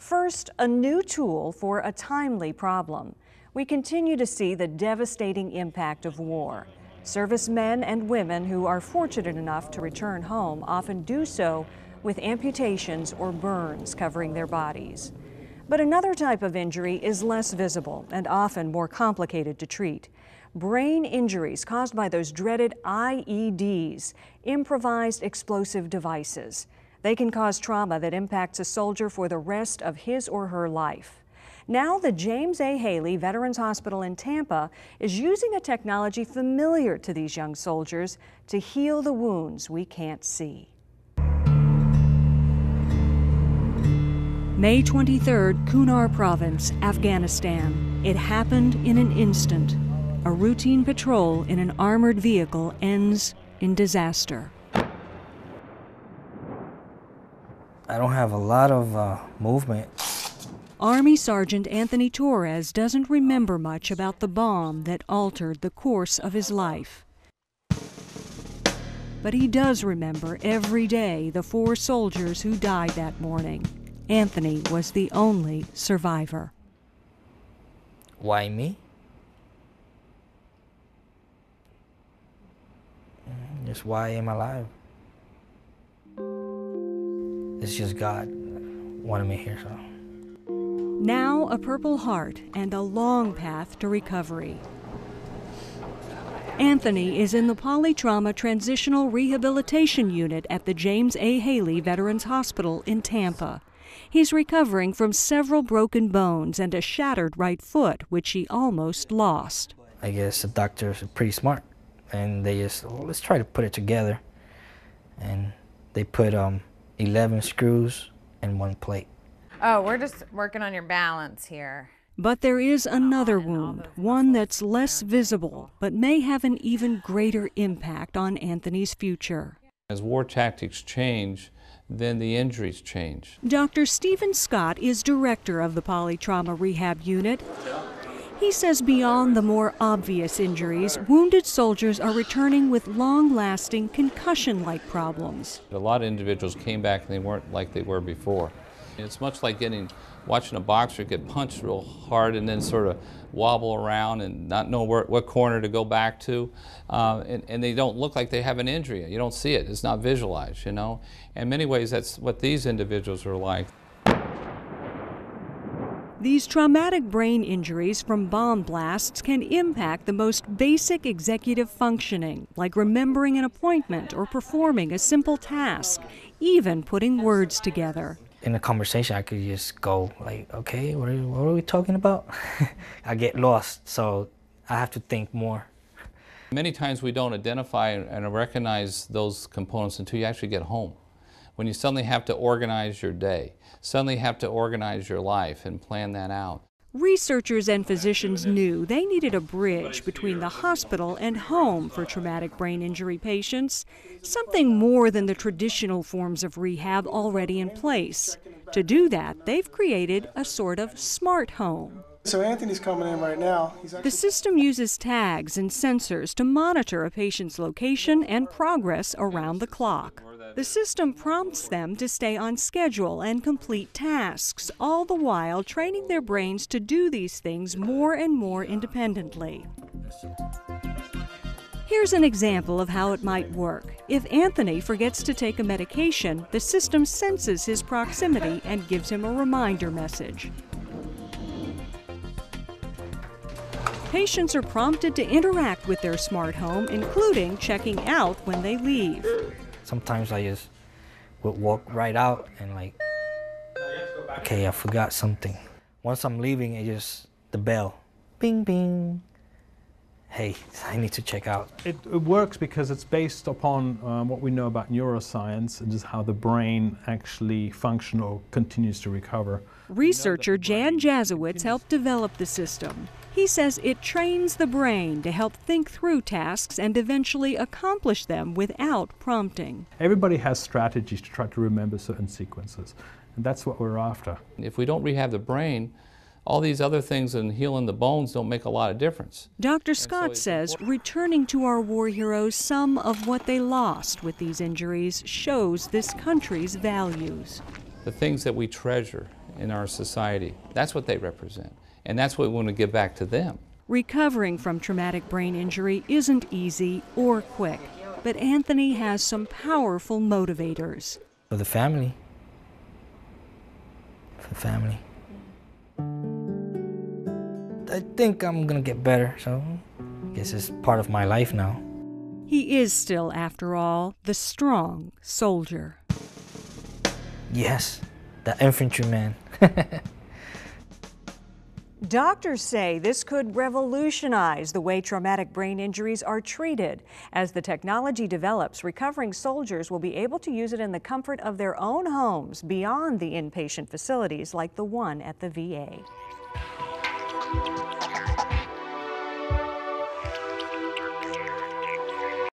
First, a new tool for a timely problem. We continue to see the devastating impact of war. Servicemen and women who are fortunate enough to return home often do so with amputations or burns covering their bodies. But another type of injury is less visible and often more complicated to treat. Brain injuries caused by those dreaded IEDs, improvised explosive devices. They can cause trauma that impacts a soldier for the rest of his or her life. Now the James A. Haley Veterans Hospital in Tampa is using a technology familiar to these young soldiers to heal the wounds we can't see. May 23rd, Kunar Province, Afghanistan. It happened in an instant. A routine patrol in an armored vehicle ends in disaster. I don't have a lot of movement. Army Sergeant Anthony Torres doesn't remember much about the bomb that altered the course of his life. But he does remember every day the 4 soldiers who died that morning. Anthony was the only survivor. Why me? Just why am I alive? It's just God wanted me here, so. Now a Purple Heart and a long path to recovery. Anthony is in the Polytrauma Transitional Rehabilitation Unit at the James A. Haley Veterans Hospital in Tampa. He's recovering from several broken bones and a shattered right foot, which he almost lost. I guess the doctors are pretty smart, and they just, well, let's try to put it together. And they put 11 screws and 1 plate. Oh, we're just working on your balance here. But there is another wound, one that's less visible, but may have an even greater impact on Anthony's future. As war tactics change, then the injuries change. Dr. Stephen Scott is director of the Polytrauma Rehab Unit. He says beyond the more obvious injuries, wounded soldiers are returning with long-lasting concussion-like problems. A lot of individuals came back and they weren't like they were before. It's much like watching a boxer get punched real hard and then sort of wobble around and not know what corner to go back to. And they don't look like they have an injury. You don't see it. It's not visualized, you know. In many ways, that's what these individuals are like. These traumatic brain injuries from bomb blasts can impact the most basic executive functioning, like remembering an appointment or performing a simple task, even putting words together. In a conversation, I could just go like, okay, what are we talking about? I get lost, so I have to think more. Many times we don't identify and recognize those components until you actually get home. When you suddenly have to organize your day, suddenly have to organize your life and plan that out. Researchers and physicians knew they needed a bridge between the hospital and home for traumatic brain injury patients, something more than the traditional forms of rehab already in place. To do that, they've created a sort of smart home. So Anthony's coming in right now. The system uses tags and sensors to monitor a patient's location and progress around the clock. The system prompts them to stay on schedule and complete tasks, all the while training their brains to do these things more and more independently. Here's an example of how it might work. If Anthony forgets to take a medication, the system senses his proximity and gives him a reminder message. Patients are prompted to interact with their smart home, including checking out when they leave. Sometimes I just would walk right out and like, okay, I forgot something. Once I'm leaving, it just, the bell, bing, bing. Hey, I need to check out. It works because it's based upon what we know about neuroscience and just how the brain actually functions or continues to recover. Researcher Jan Jazowitz helped develop the system. He says it trains the brain to help think through tasks and eventually accomplish them without prompting. Everybody has strategies to try to remember certain sequences, and that's what we're after. If we don't rehab the brain, all these other things and healing the bones don't make a lot of difference. Dr. Scott says returning to our war heroes some of what they lost with these injuries shows this country's values. The things that we treasure in our society. That's what they represent. And that's what we want to give back to them. Recovering from traumatic brain injury isn't easy or quick, but Anthony has some powerful motivators. For the family. For family. I think I'm gonna get better, so I guess it's part of my life now. He is still, after all, the strong soldier. Yes, the infantryman. Doctors say this could revolutionize the way traumatic brain injuries are treated. As the technology develops, recovering soldiers will be able to use it in the comfort of their own homes beyond the inpatient facilities like the one at the VA.